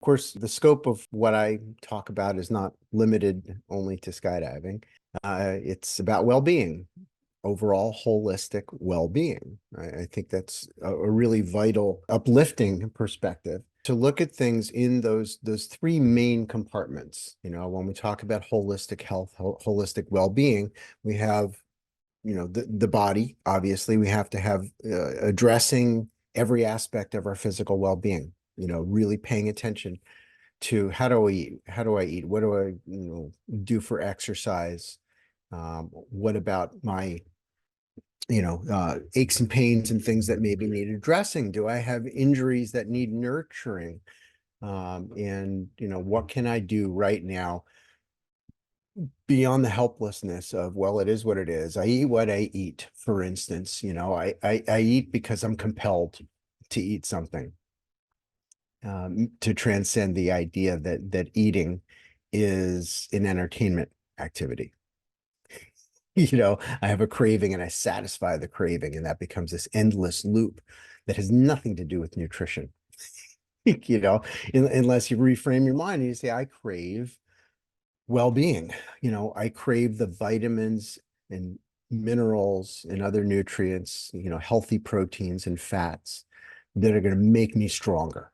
Of course, the scope of what I talk about is not limited only to skydiving. It's about well-being, overall holistic well-being. I think that's a really vital, uplifting perspective to look at things in those three main compartments. When we talk about holistic health, holistic well-being, we have, the body. Obviously, we have to have addressing every aspect of our physical well-being. Really paying attention to how do I eat? How do I eat? What do I, do for exercise? What about my, aches and pains and things that maybe need addressing? Do I have injuries that need nurturing? And, what can I do right now beyond the helplessness of, well, it is what it is. I eat what I eat, for instance. I eat because I'm compelled to eat something. To transcend the idea that eating is an entertainment activity. I have a craving and I satisfy the craving, and that becomes this endless loop that has nothing to do with nutrition. you know, unless you reframe your mind and you say, I crave well-being. I crave the vitamins and minerals and other nutrients, healthy proteins and fats that are going to make me stronger,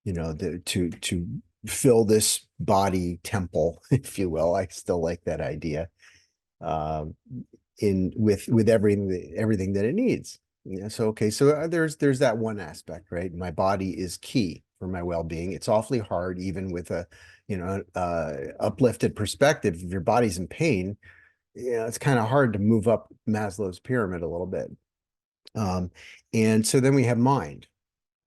to fill this body temple, if you will. I still like that idea. Um, in with everything that it needs. So okay, so there's that one aspect, right? My body is key for my well-being. It's awfully hard, even with a uplifted perspective. If your body's in pain, it's kind of hard to move up Maslow's pyramid a little bit. Um, and so then we have mind.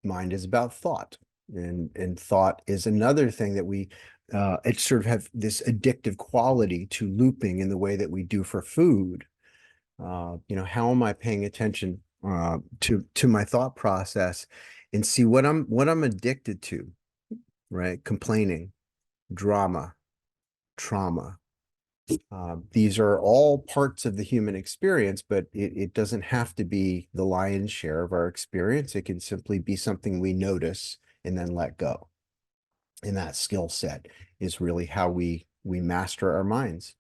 Mind is about thought, and thought is another thing that we it sort of have this addictive quality to looping in the way that we do for food. How am I paying attention to my thought process and see what I'm addicted to, right? Complaining, drama, trauma. These are all parts of the human experience, but it doesn't have to be the lion's share of our experience. It can simply be something we notice and then let go. And that skill set is really how we master our minds.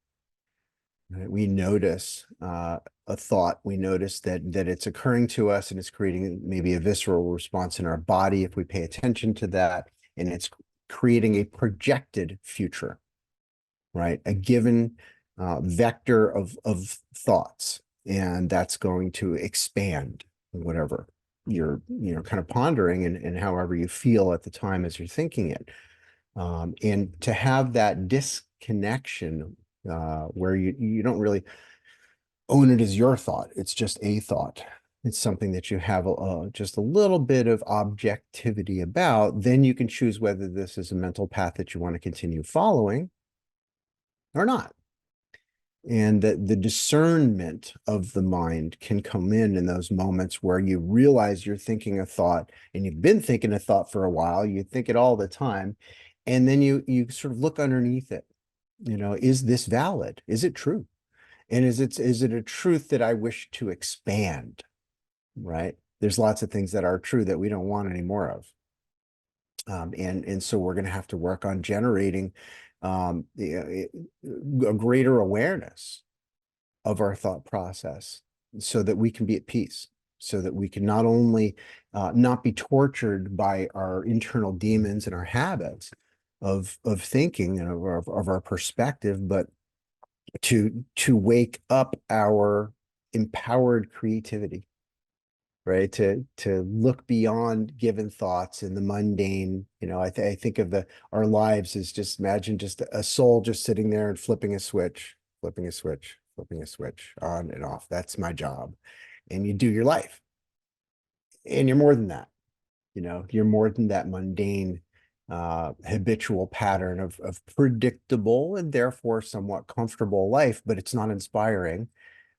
Right? We notice a thought. We notice that it's occurring to us, and it's creating maybe a visceral response in our body if we pay attention to that, and it's creating a projected future, right? A given vector of thoughts, and that's going to expand whatever you're kind of pondering, and however you feel at the time as you're thinking it. And to have that disconnection where you don't really own it as your thought. It's just a thought. It's something that you have just a little bit of objectivity about. Then you can choose whether this is a mental path that you want to continue following or not. And that the discernment of the mind can come in those moments where you realize you're thinking a thought, and you've been thinking a thought for a while. You think it all the time. And then you sort of look underneath it. Is this valid? Is it true? And is it a truth that I wish to expand, right? There's lots of things that are true that we don't want any more of. And so we're going to have to work on generating a greater awareness of our thought process so that we can be at peace, so that we can not only not be tortured by our internal demons and our habits of thinking and of our perspective, but to wake up our empowered creativity, right? To look beyond given thoughts and the mundane. I think of our lives as, just imagine just a soul just sitting there and flipping a switch, flipping a switch, flipping a switch on and off. That's my job. And you do your life. And you're more than that. You're more than that mundane habitual pattern of predictable and therefore somewhat comfortable life, but it's not inspiring.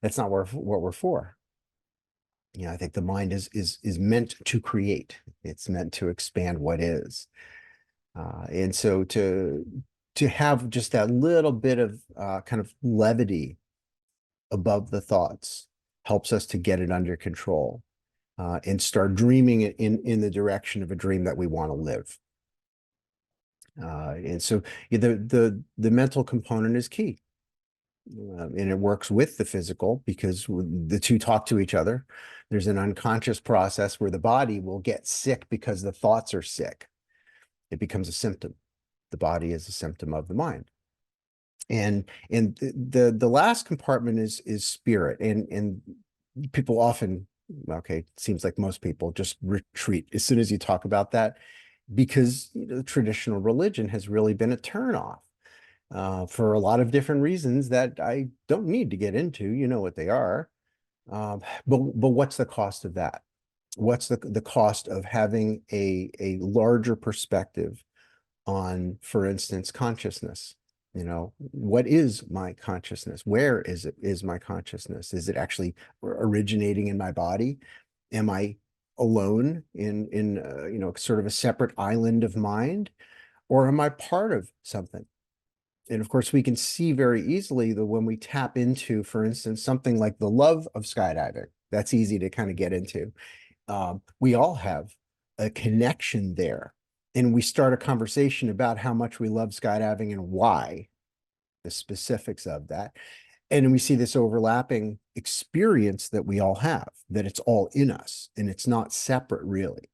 That's not what we're for. I think the mind is meant to create. It's meant to expand what is. And so to have just that little bit of kind of levity above the thoughts helps us to get it under control and start dreaming it in the direction of a dream that we want to live. And so the mental component is key. And it works with the physical because the two talk to each other. There's an unconscious process where the body will get sick because the thoughts are sick. It becomes a symptom. The body is a symptom of the mind. And the last compartment is spirit. And people often, okay, it seems like most people just retreat as soon as you talk about that, because traditional religion has really been a turnoff for a lot of different reasons that I don't need to get into. You know what they are. But what's the cost of that? What's the cost of having a larger perspective on, for instance, consciousness? What is my consciousness? Where is my consciousness? Is it actually originating in my body? Am I alone in sort of a separate island of mind, or am I part of something? And of course, we can see very easily that when we tap into, for instance, something like the love of skydiving, that's easy to kind of get into. We all have a connection there. And we start a conversation about how much we love skydiving and why, the specifics of that. And we see this overlapping experience that we all have, that it's all in us and it's not separate, really.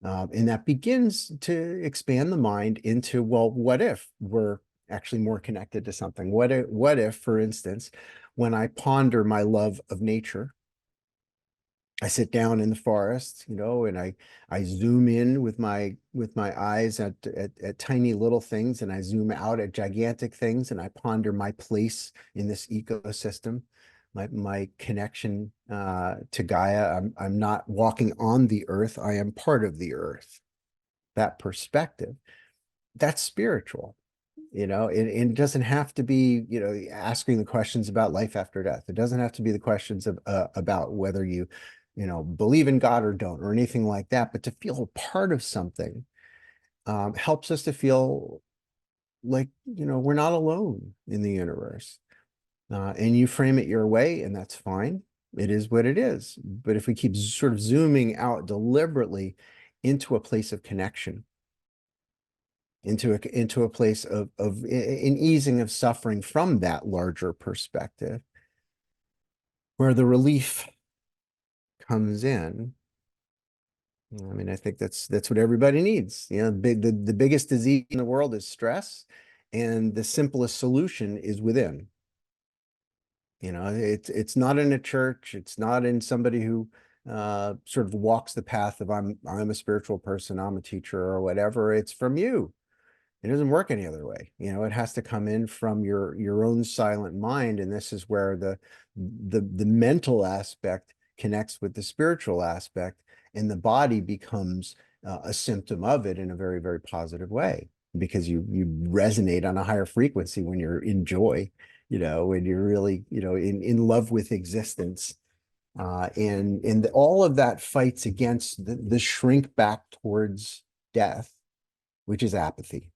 And that begins to expand the mind into, well, what if we're actually more connected to something? What if, for instance, when I ponder my love of nature, I sit down in the forest, and I zoom in with my eyes at tiny little things, and I zoom out at gigantic things, and I ponder my place in this ecosystem, my connection to Gaia. I'm not walking on the earth, I am part of the earth. That perspective, that's spiritual. It doesn't have to be, asking the questions about life after death. It doesn't have to be the questions of about whether you believe in God or don't, or anything like that. But to feel a part of something helps us to feel like, we're not alone in the universe. And you frame it your way, and that's fine. It is what it is. But if we keep sort of zooming out deliberately into a place of connection, into a place of an easing of suffering from that larger perspective, where the relief comes in. I mean, I think that's what everybody needs. The biggest disease in the world is stress, and the simplest solution is within. It's not in a church. It's not in somebody who sort of walks the path of I'm a spiritual person, I'm a teacher, or whatever. It's from you. It doesn't work any other way. It has to come in from your own silent mind, and this is where the mental aspect connects with the spiritual aspect, and the body becomes a symptom of it in a very, very positive way, because you resonate on a higher frequency when you're in joy, when you're really, in love with existence. And all of that fights against the shrink back towards death, which is apathy,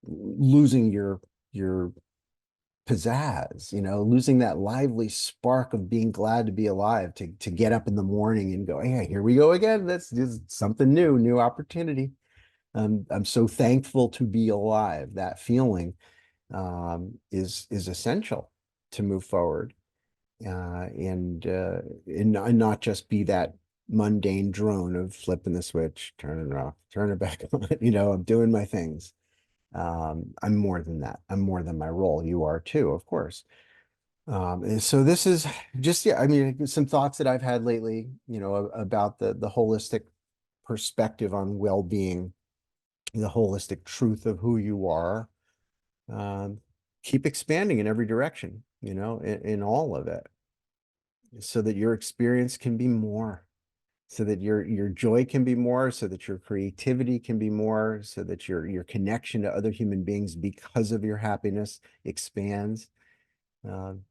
losing your pizzazz, losing that lively spark of being glad to be alive, to get up in the morning and go, hey, here we go again. That's just something new opportunity. I'm so thankful to be alive. That feeling is essential to move forward, and not just be that mundane drone of flipping the switch, turning it off, turn it back on. I'm doing my things. I'm more than that. I'm more than my role. You are too, of course. And so this is just, yeah, I mean, some thoughts that I've had lately, about the holistic perspective on well-being, the holistic truth of who you are. Um, Keep expanding in every direction, in all of it, so that your experience can be more, so that your joy can be more, so that your creativity can be more, so that your connection to other human beings because of your happiness expands.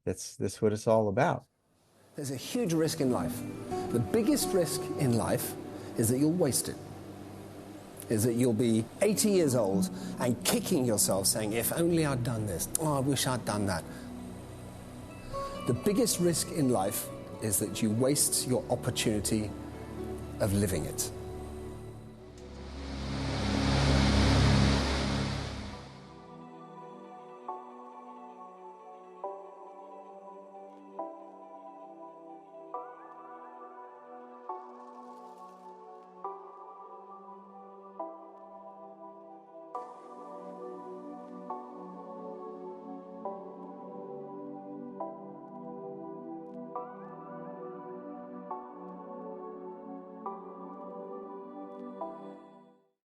That's what it's all about. There's a huge risk in life. The biggest risk in life is that you'll waste it. Is that you'll be 80 years old and kicking yourself saying, if only I'd done this, oh, I wish I'd done that. The biggest risk in life is that you waste your opportunity of living it.